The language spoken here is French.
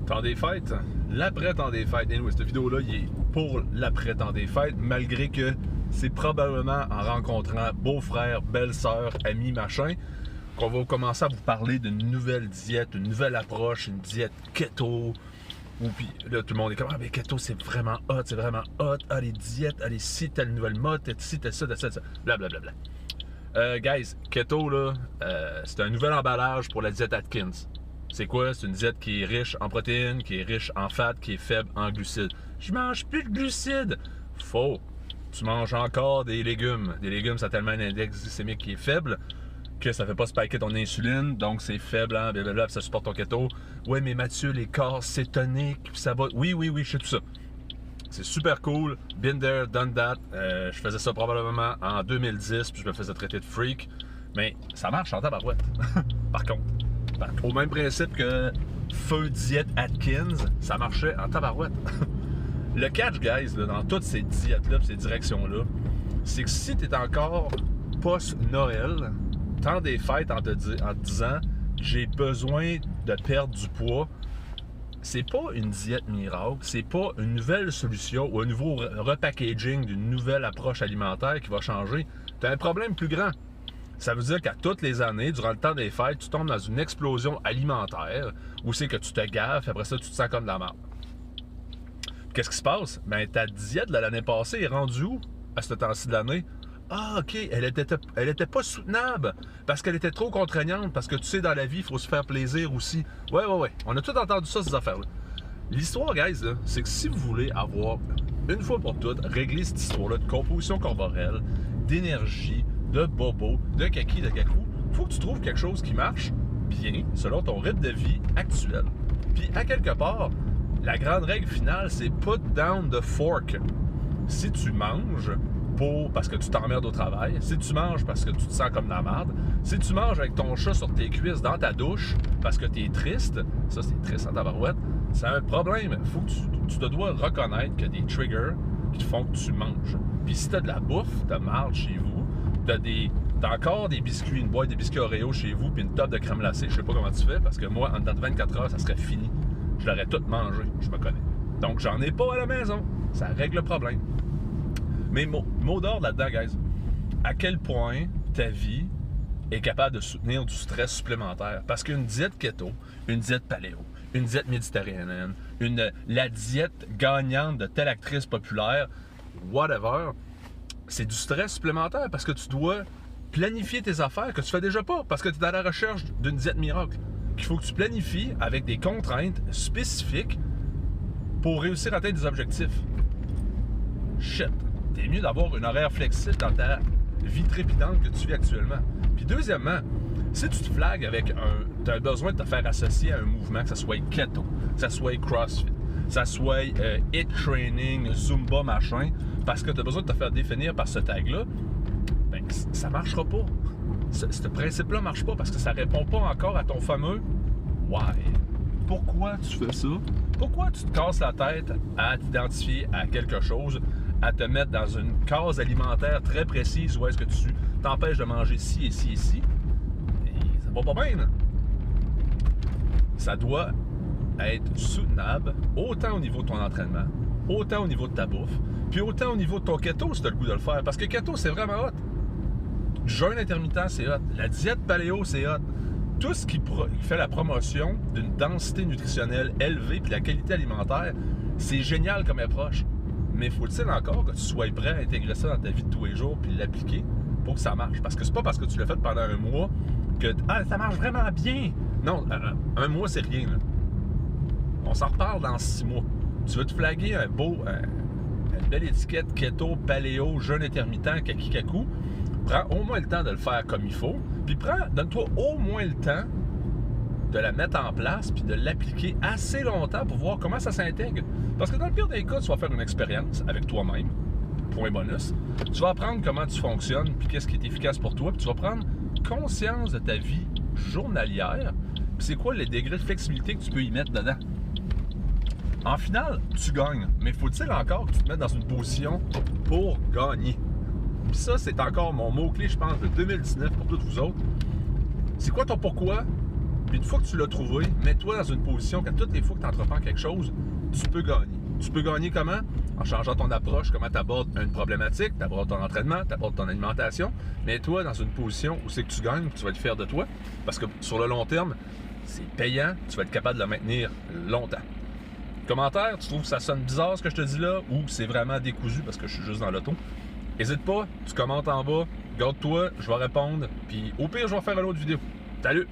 Temps des fêtes, l'après-temps des fêtes. Anyway, cette vidéo-là, il est pour l'après-temps des fêtes, malgré que c'est probablement en rencontrant beau-frère, belle-sœur, amis, machin, qu'on va commencer à vous parler d'une nouvelle diète, une nouvelle approche, une diète keto. Ou puis là, tout le monde est comme « Ah, mais keto, c'est vraiment hot, c'est vraiment hot. Ah, les diètes, allez, si t'as une nouvelle mode, t'as ci, t'as ça, blablabla. » Guys, keto, là, c'est un nouvel emballage pour la diète Atkins. C'est quoi? C'est une diète qui est riche en protéines, qui est riche en fat, qui est faible en glucides. Je mange plus de glucides! Faux! Tu manges encore des légumes. Des légumes, ça a tellement un index glycémique qui est faible que ça fait pas spiker ton insuline, donc c'est faible, hein, blablabla, puis ça supporte ton keto. Ouais, mais Mathieu, les corps cétoniques, puis ça va... Oui, je sais tout ça. C'est super cool. Been there, done that. Je faisais ça probablement en 2010, puis je me faisais traiter de freak. Mais ça marche en tabarouette. Par contre. Au même principe que Feu Diète Atkins, ça marchait en tabarouette. Le catch, guys, là, dans toutes ces diètes-là, ces directions-là, c'est que si tu es encore post-Noël, temps des fêtes en te disant j'ai besoin de perdre du poids, c'est pas une diète miracle, c'est pas une nouvelle solution ou un nouveau repackaging d'une nouvelle approche alimentaire qui va changer. Tu as un problème plus grand. Ça veut dire qu'à toutes les années, durant le temps des fêtes, tu tombes dans une explosion alimentaire où c'est que tu te gaffes et après ça, tu te sens comme de la merde. Qu'est-ce qui se passe? Ben, ta diète de l'année passée est rendue où à ce temps-ci de l'année? Ah, OK, elle était pas soutenable parce qu'elle était trop contraignante, parce que tu sais, dans la vie, il faut se faire plaisir aussi. Ouais. On a tout entendu ça, ces affaires-là. L'histoire, guys, là, c'est que si vous voulez avoir, une fois pour toutes, réglé cette histoire-là de composition corporelle, d'énergie, de bobo, de kaki, de kakou, il faut que tu trouves quelque chose qui marche bien selon ton rythme de vie actuel. Puis, à quelque part, la grande règle finale, c'est put down the fork. Si tu manges parce que tu t'emmerdes au travail, si tu manges parce que tu te sens comme de la merde, si tu manges avec ton chat sur tes cuisses dans ta douche parce que tu es triste, ça c'est triste en tabarouette, c'est un problème. Faut que tu te dois reconnaître qu'il y a des triggers qui font que tu manges. Puis si tu as de la bouffe de marde chez vous, t'as encore des biscuits, une boîte de biscuits Oreo chez vous, puis une tube de crème glacée, je sais pas comment tu fais, parce que moi, en dedans de 24 heures, ça serait fini. Je l'aurais tout mangé, je me connais. Donc, j'en ai pas à la maison. Ça règle le problème. Mais mot d'ordre là-dedans, guys. À quel point ta vie est capable de soutenir du stress supplémentaire? Parce qu'une diète keto, une diète paléo, une diète méditerranéenne, la diète gagnante de telle actrice populaire, whatever, c'est du stress supplémentaire parce que tu dois planifier tes affaires que tu fais déjà pas parce que tu es à la recherche d'une diète miracle. Il faut que tu planifies avec des contraintes spécifiques pour réussir à atteindre des objectifs. Shit! T'es mieux d'avoir une horaire flexible dans ta vie trépidante que tu vis actuellement. Puis deuxièmement, si tu te flagues avec tu as besoin de te faire associer à un mouvement, que ce soit keto, que ce soit CrossFit, que ce soit HIIT training, Zumba, machin, parce que tu as besoin de te faire définir par ce tag-là, ben ça marchera pas. Ce principe-là marche pas parce que ça répond pas encore à ton fameux « why ». Pourquoi tu fais ça? Pourquoi tu te casses la tête à t'identifier à quelque chose, à te mettre dans une case alimentaire très précise où est-ce que tu t'empêches de manger ci et ci et ci? Et ça va pas bien, là. Ça doit être soutenable autant au niveau de ton entraînement, autant au niveau de ta bouffe, puis autant au niveau de ton keto si tu as le goût de le faire. Parce que keto, c'est vraiment hot. Jeûne intermittent, c'est hot. La diète paléo, c'est hot. Tout ce qui fait la promotion d'une densité nutritionnelle élevée puis de la qualité alimentaire, c'est génial comme approche. Mais faut-il encore que tu sois prêt à intégrer ça dans ta vie de tous les jours puis l'appliquer pour que ça marche? Parce que c'est pas parce que tu l'as fait pendant un mois que ça marche vraiment bien. Non, un mois, c'est rien, là. On s'en reparle dans 6 mois. Tu veux te flaguer une belle étiquette keto, paléo, jeûne intermittent, kaki-kakou. Prends au moins le temps de le faire comme il faut. Puis donne-toi au moins le temps de la mettre en place puis de l'appliquer assez longtemps pour voir comment ça s'intègre. Parce que dans le pire des cas, tu vas faire une expérience avec toi-même. Point bonus. Tu vas apprendre comment tu fonctionnes puis qu'est-ce qui est efficace pour toi. Puis tu vas prendre conscience de ta vie journalière. Puis c'est quoi les degrés de flexibilité que tu peux y mettre dedans. En finale, tu gagnes. Mais faut-il encore que tu te mettes dans une position pour gagner? Puis ça, c'est encore mon mot-clé, je pense, de 2019 pour toutes vous autres. C'est quoi ton pourquoi? Puis une fois que tu l'as trouvé, mets-toi dans une position qu'à toutes les fois que tu entreprends quelque chose, tu peux gagner. Tu peux gagner comment? En changeant ton approche, comment tu abordes une problématique, tu abordes ton entraînement, tu abordes ton alimentation. Mets-toi dans une position où c'est que tu gagnes, tu vas être fier de toi. Parce que sur le long terme, c'est payant, tu vas être capable de le maintenir longtemps. Commentaire, tu trouves que ça sonne bizarre ce que je te dis là, ou c'est vraiment décousu parce que je suis juste dans l'auto? N'hésite pas, tu commentes en bas, garde-toi, je vais répondre, puis au pire, je vais faire une autre vidéo. Salut!